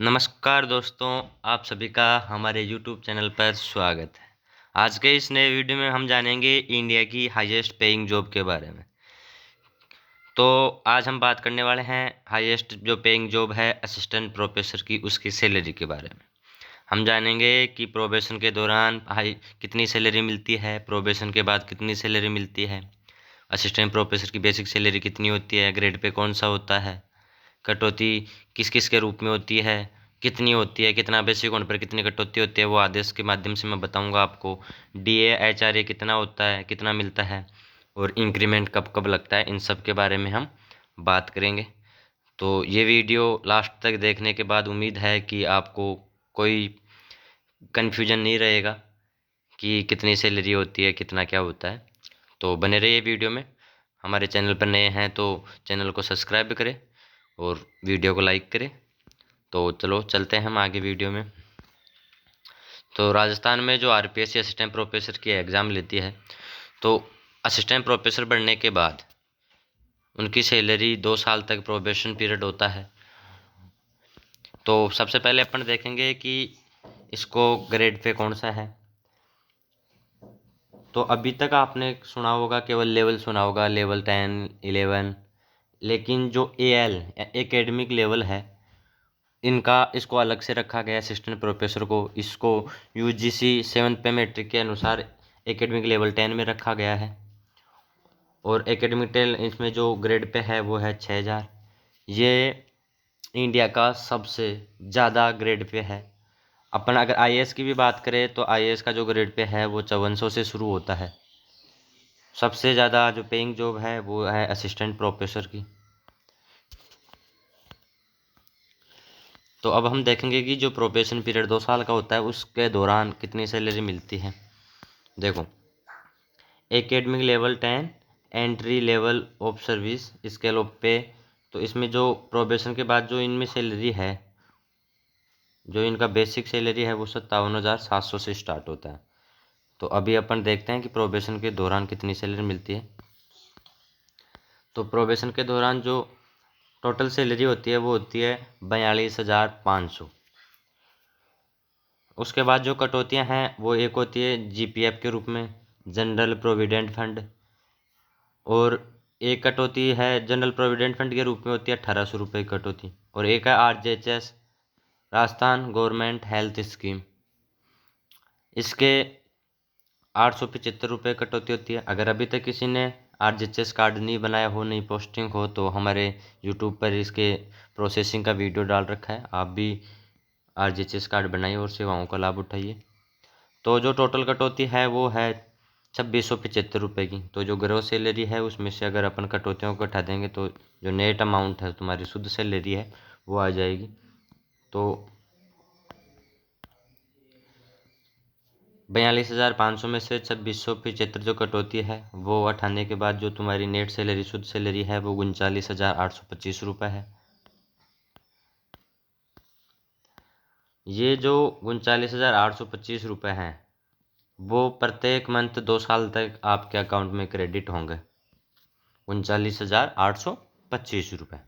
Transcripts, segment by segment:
नमस्कार दोस्तों, आप सभी का हमारे यूट्यूब चैनल पर स्वागत है। आज के इस नए वीडियो में हम जानेंगे इंडिया की हाईएस्ट पेइंग जॉब के बारे में। तो आज हम बात करने वाले हैं हाईएस्ट जो पेइंग जॉब है असिस्टेंट प्रोफेसर की, उसकी सैलरी के बारे में। हम जानेंगे कि प्रोबेशन के दौरान कितनी सैलरी मिलती है, प्रोबेशन के बाद कितनी सैलरी मिलती है, असिस्टेंट प्रोफेसर की बेसिक सैलरी कितनी होती है, ग्रेड पे कौन सा होता है, कटौती किस किस के रूप में होती है, कितनी होती है, कितना बेसिक होने पर कितनी कटौती होती है, वो आदेश के माध्यम से मैं बताऊंगा आपको। डीए एचआरए कितना होता है, कितना मिलता है, और इंक्रीमेंट कब कब लगता है, इन सब के बारे में हम बात करेंगे। तो ये वीडियो लास्ट तक देखने के बाद उम्मीद है कि आपको कोई कन्फ्यूजन नहीं रहेगा कि कितनी सैलरी होती है, कितना क्या होता है। तो बने रहिए वीडियो में। हमारे चैनल पर नए हैं तो चैनल को सब्सक्राइब करें और वीडियो को लाइक करें। तो चलो चलते हैं हम आगे वीडियो में। तो राजस्थान में जो आरपीएससी असिस्टेंट प्रोफेसर की एग्ज़ाम लेती है, तो असिस्टेंट प्रोफेसर बनने के बाद उनकी सैलरी 2 साल तक प्रोबेशन पीरियड होता है। तो सबसे पहले अपन देखेंगे कि इसको ग्रेड पे कौन सा है। तो अभी तक आपने सुना होगा, केवल लेवल सुना होगा, लेवल 10, 11, लेकिन जो एल एकेडमिक लेवल है, इसको अलग से रखा गया असिस्टेंट प्रोफेसर को। इसको यूजीसी 7th पे मैट्रिक के अनुसार एकेडमिक लेवल 10 में रखा गया है, और एकेडमिक टेल इसमें जो ग्रेड पे है वो है 6000। ये इंडिया का सबसे ज़्यादा ग्रेड पे है। अपन अगर आईएएस की भी बात करें तो आईएएस का जो ग्रेड पे है वो 5400 से शुरू होता है। सबसे ज़्यादा जो पेइंग जॉब है वो है असिस्टेंट प्रोफेसर की। तो अब हम देखेंगे कि जो प्रोबेशन पीरियड 2 साल का होता है उसके दौरान कितनी सैलरी मिलती है। देखो, academic level 10, entry level of service scale of पे। तो इसमें जो प्रोबेशन के बाद जो इनमें सैलरी है, जो इनका बेसिक सैलरी है वो 57,700 से स्टार्ट होता है। तो अभी अपन देखते हैं कि प्रोबेशन के दौरान कितनी सैलरी मिलती है। तो प्रोबेशन के दौरान जो टोटल सैलरी होती है वो होती है 42,500। उसके बाद जो कटौतियां हैं वो एक होती है जीपीएफ के रूप में, जनरल प्रोविडेंट फंड, और एक कटौती है जनरल प्रोविडेंट फंड के रूप में होती है 1800 रुपये की कटौती, और एक है आरजेएचएस राजस्थान गवर्नमेंट हेल्थ स्कीम। इसके 875 रुपये कटौती होती है। अगर अभी तक किसी ने आरजेएचएस कार्ड नहीं बनाया हो, नहीं पोस्टिंग हो, तो हमारे यूट्यूब पर इसके प्रोसेसिंग का वीडियो डाल रखा है, आप भी आरजेएचएस कार्ड बनाइए और सेवाओं का लाभ उठाइए। तो जो टोटल कटौती है वो है 2675 रुपये की। तो जो ग्रोस सैलरी है उसमें से अगर अपन कटौतियों को हटा देंगे तो जो नेट अमाउंट है तुम्हारी शुद्ध सैलरी है वो आ जाएगी। तो 42,500 में से 2675 जो कटौती है वो हटाने के बाद जो तुम्हारी नेट सैलरी शुद्ध सैलरी है वो 39,825 रुपये है। ये जो 39,825 रुपये हैं वो प्रत्येक मंथ 2 साल तक आपके अकाउंट में क्रेडिट होंगे, 39,825 रुपये।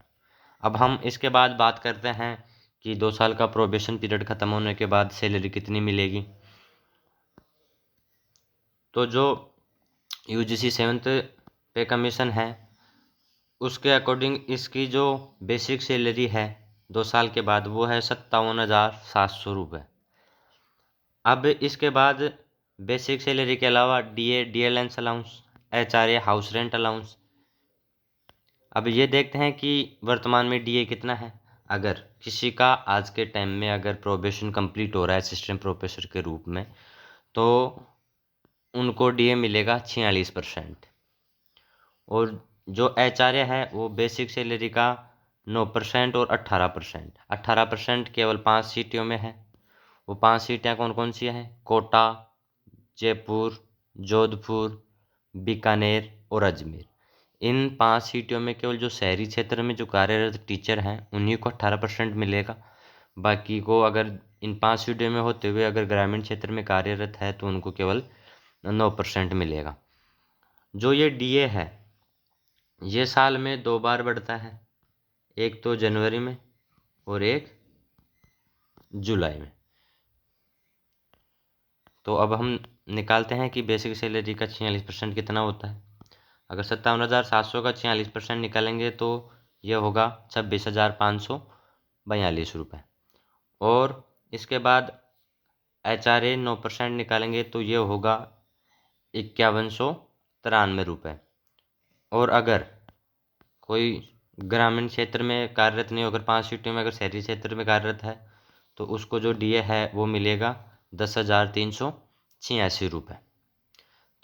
अब हम इसके बाद बात करते हैं कि 2 साल का प्रोबेशन पीरियड ख़त्म होने के बाद सैलरी कितनी मिलेगी। तो जो यूजीसी 7th पे कमीशन है उसके अकॉर्डिंग इसकी जो बेसिक सैलरी है 2 साल के बाद वो है 57,700 रुपये। अब इसके बाद बेसिक सैलरी के अलावा DA dearness allowance, HRA house rent allowance. अब ये देखते हैं कि वर्तमान में डीए कितना है। अगर किसी का आज के टाइम में अगर प्रोबेशन कंप्लीट हो रहा है असिस्टेंट प्रोफेसर के रूप में, तो उनको डीए मिलेगा 46%। और जो एचआरए है वो बेसिक सैलरी का 9% और 18%। 18% केवल 5 सीटों में है। वो 5 सीटें कौन कौन सी हैं? कोटा, जयपुर, जोधपुर, बीकानेर और अजमेर। इन 5 सीटों में केवल जो शहरी क्षेत्र में जो कार्यरत टीचर हैं उन्हीं को 18% मिलेगा। बाकी को अगर इन 5 सीटों में होते हुए अगर ग्रामीण क्षेत्र में कार्यरत है तो उनको केवल 9% मिलेगा। जो ये डीए है ये साल में 2 बार बढ़ता है, एक तो जनवरी में और एक जुलाई में। तो अब हम निकालते हैं कि बेसिक सैलरी का 46% कितना होता है। अगर 57,700 का 46% निकालेंगे तो यह होगा 26,542 रुपये। और इसके बाद HRA 9% निकालेंगे तो ये होगा 5193 रुपये। और अगर कोई ग्रामीण क्षेत्र में कार्यरत नहीं होकर 5 सीटों में अगर शहरी क्षेत्र में कार्यरत है तो उसको जो DA है वो मिलेगा 10,386 रुपये।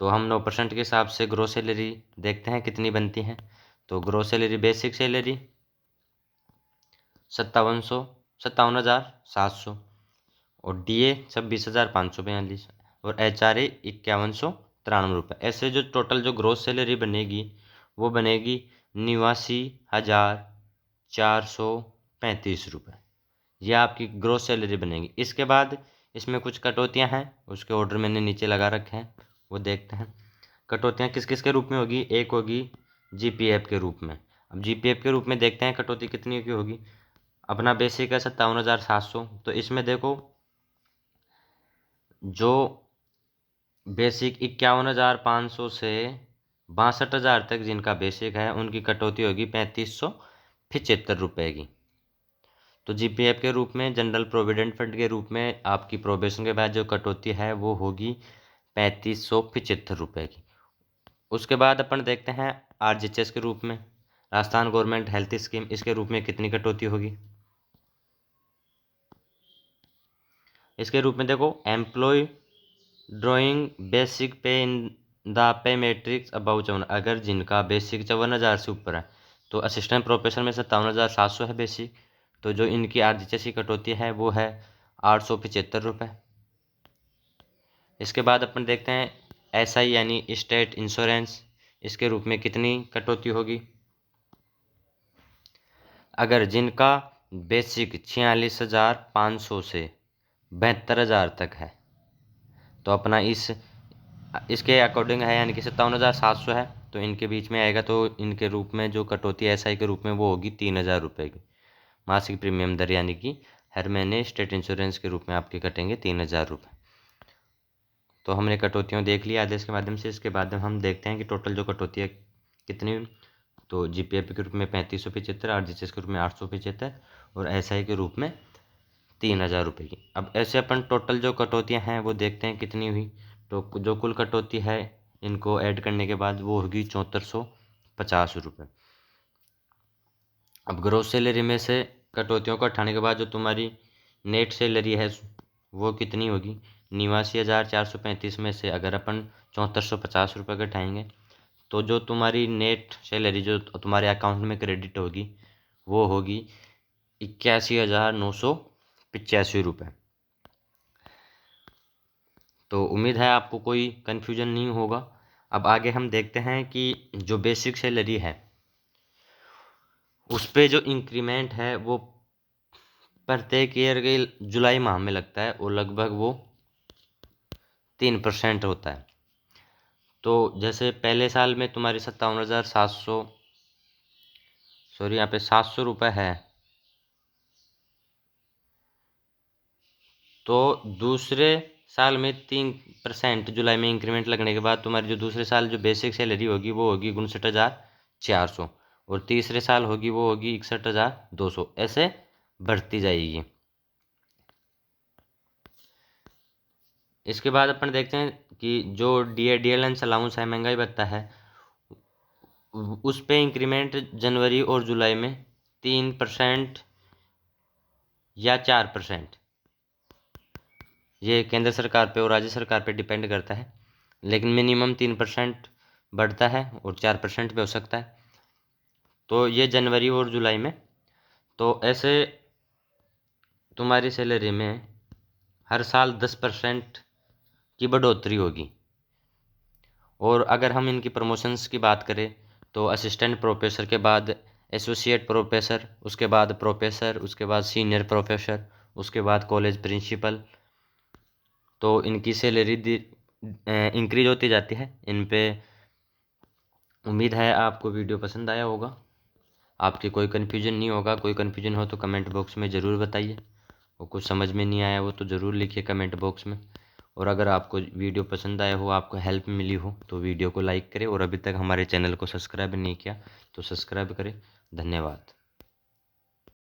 तो हम 9% के हिसाब से ग्रोस सैलरी देखते हैं कितनी बनती है। तो ग्रोस सैलरी बेसिक सैलरी 57,700 और DA 26,542 और HRA 5193 रुपये। ऐसे जो टोटल जो ग्रोस सैलरी बनेगी वो बनेगी 89,435 रुपये। यह आपकी ग्रोस सैलरी बनेगी। इसके बाद इसमें कुछ कटौतियां हैं, उसके ऑर्डर मैंने नीचे लगा रखे हैं, वो देखते हैं। कटौतियां किस किस के रूप में होगी। एक होगी GPF के रूप में। अब GPF के रूप में देखते हैं कटौती कितनी की होगी। अपना बेसिक है 57,700, तो इसमें देखो जो बेसिक 51,500 से 62,000 तक जिनका बेसिक है उनकी कटौती होगी 3575 रुपये की। तो GPF के रूप में, जनरल प्रोविडेंट फंड के रूप में आपकी प्रोबेशन के बाद जो कटौती है वो होगी 3575 रुपये की। उसके बाद अपन देखते हैं RGHS के रूप में, राजस्थान गवर्नमेंट हेल्थ स्कीम, इसके रूप में कितनी कटौती होगी। इसके रूप में देखो employ drawing basic pay in the pay matrix about 54, अगर जिनका बेसिक 54,000 से ऊपर है तो असिस्टेंट प्रोफेसर में 57,700 है बेसिक, तो जो इनकी RGHS की कटौती है वो है 875 रुपये। इसके बाद अपन देखते हैं SI यानी स्टेट इंश्योरेंस, इसके रूप में कितनी कटौती होगी। अगर जिनका बेसिक 46,500 से 72,000 तक है तो अपना इसके अकॉर्डिंग है, यानी कि 57,700 है तो इनके बीच में आएगा, तो इनके रूप में जो कटौती SI के रूप में वो होगी 3,000 रुपये की मासिक प्रीमियम दर, यानी कि हर महीने स्टेट इंश्योरेंस के रूप में आपके कटेंगे 3,000 रुपये। तो हमने कटौतियाँ देख लिया आदेश के माध्यम से। इसके बाद हम देखते हैं कि टोटल जो कटौती है कितनी। तो GPF के रूप में 3575, RGHS के रूप में 875 और SI के रूप में 3,000 रुपये की। अब ऐसे अपन टोटल जो कटौतियाँ हैं वो देखते हैं कितनी हुई। तो जो कुल कटौती है इनको ऐड करने के बाद वो होगी 7450 रुपये। अब ग्रोस सैलरी में से कटौतियों को हटाने के बाद जो तुम्हारी नेट सैलरी है वो कितनी होगी। 89,435 में से अगर अपन 7450 रुपये घटाएंगे तो जो तुम्हारी नेट सैलरी जो तुम्हारे अकाउंट में क्रेडिट होगी वो होगी 81,985 रुपये। तो उम्मीद है आपको कोई कन्फ्यूजन नहीं होगा। अब आगे हम देखते हैं कि जो बेसिक सैलरी है उस पे जो इंक्रीमेंट है वो प्रत्येक ईयर के जुलाई माह में लगता है और लगभग वो 3% होता है। तो जैसे पहले साल में तुम्हारी 57,700 सॉरी यहाँ पे 700 रुपये है, तो दूसरे साल में 3% जुलाई में इंक्रीमेंट लगने के बाद तुम्हारी जो दूसरे साल जो बेसिक सैलरी होगी वो होगी 59,400 और तीसरे साल होगी वो होगी 61,200, ऐसे बढ़ती जाएगी। इसके बाद अपन देखते हैं कि जो DA DLN अलाउंस है, महंगाई भत्ता है, उस पे इंक्रीमेंट जनवरी और जुलाई में 3% या 4%, ये केंद्र सरकार पे और राज्य सरकार पे डिपेंड करता है, लेकिन मिनिमम 3% बढ़ता है और 4% पे हो सकता है। तो ये जनवरी और जुलाई में। तो ऐसे तुम्हारी सैलरी में हर साल 10% की बढ़ोतरी होगी। और अगर हम इनकी प्रमोशंस की बात करें तो असिस्टेंट प्रोफेसर के बाद एसोसिएट प्रोफेसर, उसके बाद प्रोफेसर, उसके बाद सीनियर प्रोफेसर, उसके बाद कॉलेज प्रिंसिपल, तो इनकी सैलरी इंक्रीज होती जाती है इन पे। उम्मीद है आपको वीडियो पसंद आया होगा, आपकी कोई कन्फ्यूजन नहीं होगा। कोई कन्फ्यूजन हो तो कमेंट बॉक्स में ज़रूर बताइए। और कुछ समझ में नहीं आया हो तो ज़रूर लिखिए कमेंट बॉक्स में। और अगर आपको वीडियो पसंद आया हो, आपको हेल्प मिली हो, तो वीडियो को लाइक करें और अभी तक हमारे चैनल को सब्सक्राइब नहीं किया तो सब्सक्राइब करें। धन्यवाद।